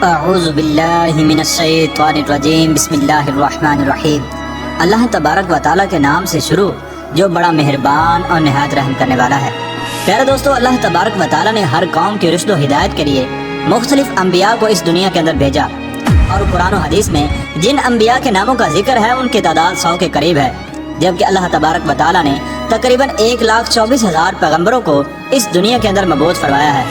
اعوذ باللہ من الشیطان الرجیم بسم اللہ الرحمن الرحیم۔ اللہ تبارک و تعالیٰ کے نام سے شروع جو بڑا مہربان اور نہایت رحم کرنے والا ہے۔ پیارے دوستو، اللہ تبارک و تعالیٰ نے ہر قوم کی رشد و ہدایت کے لیے مختلف انبیاء کو اس دنیا کے اندر بھیجا، اور قرآن و حدیث میں جن انبیاء کے ناموں کا ذکر ہے ان کی تعداد 100 کے قریب ہے، جبکہ اللہ تبارک و تعالیٰ نے تقریباً 1,24,000 پیغمبروں کو اس دنیا کے اندر مبعوث فرمایا ہے۔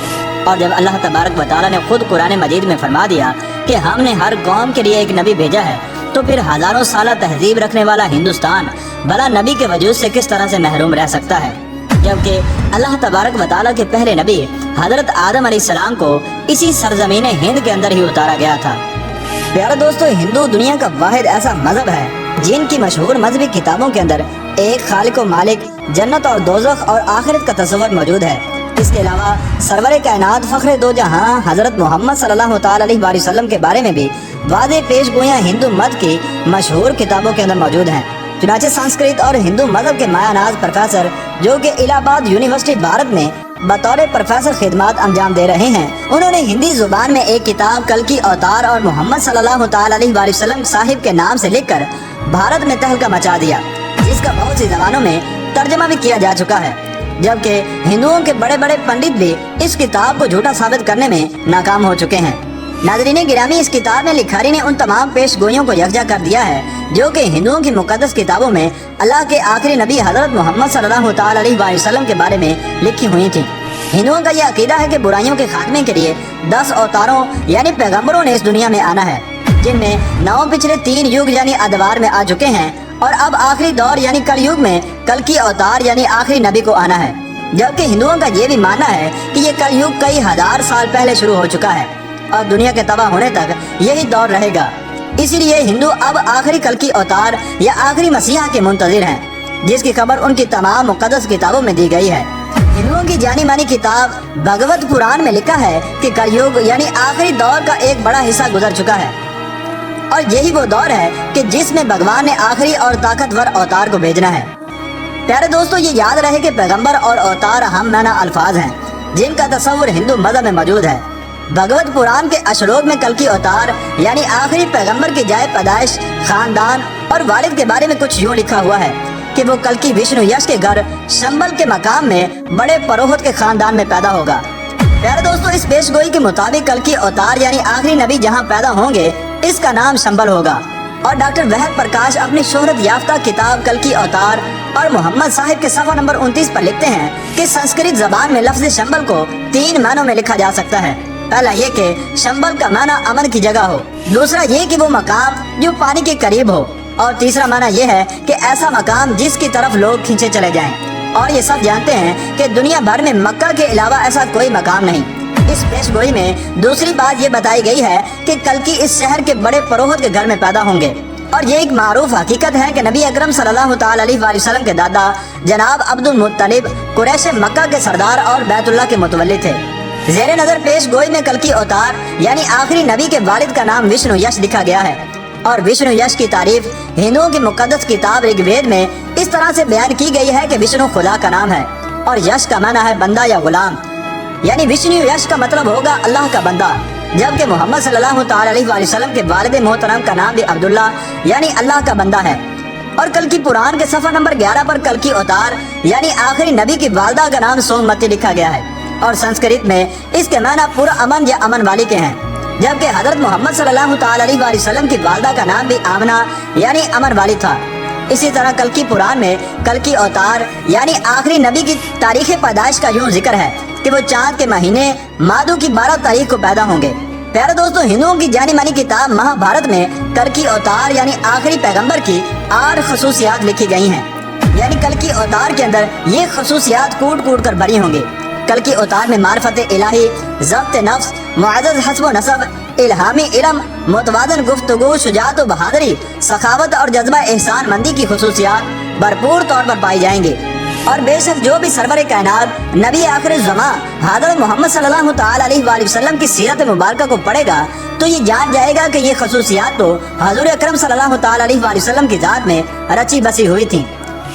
اور جب اللہ تبارک و تعالیٰ نے خود قرآن مجید میں فرما دیا کہ ہم نے ہر قوم کے لیے ایک نبی بھیجا ہے، تو پھر ہزاروں سالہ تہذیب رکھنے والا ہندوستان بلا نبی کے وجود سے کس طرح سے محروم رہ سکتا ہے، جبکہ اللہ تبارک و تعالیٰ کے پہلے نبی حضرت آدم علیہ السلام کو اسی سرزمین ہند کے اندر ہی اتارا گیا تھا۔ پیارے دوستو، ہندو دنیا کا واحد ایسا مذہب ہے جن کی مشہور مذہبی کتابوں کے اندر ایک خالق و مالک، جنت اور دوزخ اور آخرت کا تصور موجود ہے۔ اس کے علاوہ سرور کائنات فخر دو جہاں حضرت محمد صلی اللہ تعالی علیہ وآلہ وسلم کے بارے میں بھی واضح پیش گوئیاں ہندو مت کی مشہور کتابوں کے اندر موجود ہیں۔ چنانچہ سنسکرت اور ہندو مذہب کے مایہ ناز پروفیسر جو کہ الہ آباد یونیورسٹی بھارت میں بطور پروفیسر خدمات انجام دے رہے ہیں، انہوں نے ہندی زبان میں ایک کتاب کلکی اوتار اور محمد صلی اللہ تعالی علیہ وآلہ وسلم صاحب کے نام سے لکھ کر بھارت میں تہلکہ مچا دیا، جس کا بہت سی زبانوں میں ترجمہ بھی کیا جا چکا ہے، جبکہ ہندوؤں کے بڑے بڑے پنڈت بھی اس کتاب کو جھوٹا ثابت کرنے میں ناکام ہو چکے ہیں۔ ناظرین گرامی، اس کتاب میں لکھاری نے ان تمام پیش گوئیوں کو یکجا کر دیا ہے جو کہ ہندوؤں کی مقدس کتابوں میں اللہ کے آخری نبی حضرت محمد صلی اللہ تعالی علیہ وآلہ وسلم کے بارے میں لکھی ہوئی تھیں۔ ہندوؤں کا یہ عقیدہ ہے کہ برائیوں کے خاتمے کے لیے 10 اوتاروں یعنی پیغمبروں نے اس دنیا میں آنا ہے، جن میں 9 پچھلے 3 یوگ یعنی ادوار میں آ چکے ہیں، اور اب آخری دور یعنی کل یوگ میں کلکی اوتار یعنی آخری نبی کو آنا ہے، جبکہ ہندوؤں کا یہ بھی ماننا ہے کہ یہ کل یوگ کئی ہزار سال پہلے شروع ہو چکا ہے اور دنیا کے تباہ ہونے تک یہی دور رہے گا۔ اسی لیے ہندو اب آخری کلکی اوتار یا آخری مسیحا کے منتظر ہیں، جس کی خبر ان کی تمام مقدس کتابوں میں دی گئی ہے۔ ہندوؤں کی جانی مانی کتاب بھگوت پران میں لکھا ہے کہ کل یوگ یعنی آخری دور کا ایک بڑا حصہ گزر چکا ہے، اور یہی وہ دور ہے کہ جس میں بھگوان نے آخری اور طاقتور اوتار کو بھیجنا ہے۔ پیارے دوستو، یہ یاد رہے کہ پیغمبر اور اوتار ہم معنی الفاظ ہیں جن کا تصور ہندو مذہب میں موجود ہے۔ بھگوت پران کے اشلوک میں کلکی اوتار یعنی آخری پیغمبر کی جائے پیدائش، خاندان اور والد کے بارے میں کچھ یوں لکھا ہوا ہے کہ وہ کلکی وشنو یش کے گھر شمبل کے مقام میں بڑے پروہت کے خاندان میں پیدا ہوگا۔ پیارے دوستو، اس پیش گوئی کے مطابق کلکی اوتار یعنی آخری نبی جہاں پیدا ہوں گے اس کا نام شمبل ہوگا، اور ڈاکٹر وحد پرکاش اپنی شہرت یافتہ کتاب کلکی اوتار اور محمد صاحب کے صفحہ نمبر 29 پر لکھتے ہیں کہ سنسکرت زبان میں لفظ شمبل کو 3 معنوں میں لکھا جا سکتا ہے۔ پہلا یہ کہ شمبل کا معنی امن کی جگہ ہو، دوسرا یہ کہ وہ مقام جو پانی کے قریب ہو، اور تیسرا معنی یہ ہے کہ ایسا مقام جس کی طرف لوگ کھینچے چلے جائیں۔ اور یہ سب جانتے ہیں کہ دنیا بھر میں مکہ کے علاوہ ایسا کوئی مقام نہیں۔ اس پیش گوئی میں دوسری بات یہ بتائی گئی ہے کہ کلکی اس شہر کے بڑے پروہت کے گھر میں پیدا ہوں گے، اور یہ ایک معروف حقیقت ہے کہ نبی اکرم صلی اللہ تعالی علیہ وآلہ وسلم کے دادا جناب عبد المطلب قریش مکہ کے سردار اور بیت اللہ کے متولی تھے۔ زیر نظر پیش گوئی میں کلکی اوتار یعنی آخری نبی کے والد کا نام وشنو یش لکھا گیا ہے، اور وشنو یش کی تعریف ہندوؤں کی مقدس کتاب رگ وید میں اس طرح سے بیان کی گئی ہے کہ وشنو خدا کا نام ہے، اور یش کا معنی ہے بندہ یا غلام، یعنی وشنو یش کا مطلب ہوگا اللہ کا بندہ، جبکہ محمد صلی اللہ تعالی علیہ وآلہ وسلم کے والد محترم کا نام بھی عبداللہ یعنی اللہ کا بندہ ہے۔ اور کلکی پران کے صفحہ نمبر 11 پر کلکی اوتار یعنی آخری نبی کی والدہ کا نام سومتی لکھا گیا ہے، اور سنسکرت میں اس کے معنی پورا امن یا امن والی کے ہیں، جبکہ حضرت محمد صلی اللہ تعالی علیہ وآلہ وسلم کی والدہ کا نام بھی آمنہ یعنی امن والی تھا۔ اسی طرح کلکی پران میں کلکی اوتار یعنی آخری نبی کی تاریخ پیدائش کا یوں ذکر ہے کہ وہ چاند کے مہینے مادو کی 12 تاریخ کو پیدا ہوں گے۔ پیارے دوستو، ہندوؤں کی جانی مانی کتاب مہا بھارت میں کلکی اوتار یعنی آخری پیغمبر کی 8 خصوصیات لکھی گئی ہیں، یعنی کلکی اوتار کے اندر یہ خصوصیات کوٹ کوٹ کر بھری ہوں گی۔ کلکی اوتار میں معرفت الہی، ضبط نفس، معزز حسب و نسب، الہامی علم، متوازن گفتگو، شجاعت و بہادری، سخاوت اور جذبہ احسان مندی کی خصوصیات بھرپور طور پر پائی جائیں گی۔ اور بے شک جو بھی سرور کائنات نبی آخر الزمان حضرت محمد صلی اللہ تعالی علیہ وآلہ وسلم کی سیرت مبارکہ کو پڑھے گا تو یہ جان جائے گا کہ یہ خصوصیات تو حضور اکرم صلی اللہ تعالی علیہ وآلہ وسلم کی ذات میں رچی بسی ہوئی تھیں۔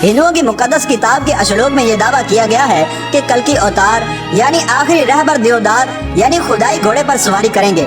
ہندوؤں کی مقدس کتاب کے اشلوک میں یہ دعویٰ کیا گیا ہے کہ کلکی اوتار یعنی آخری رہبر دیودات یعنی خدائی گھوڑے پر سواری کریں گے،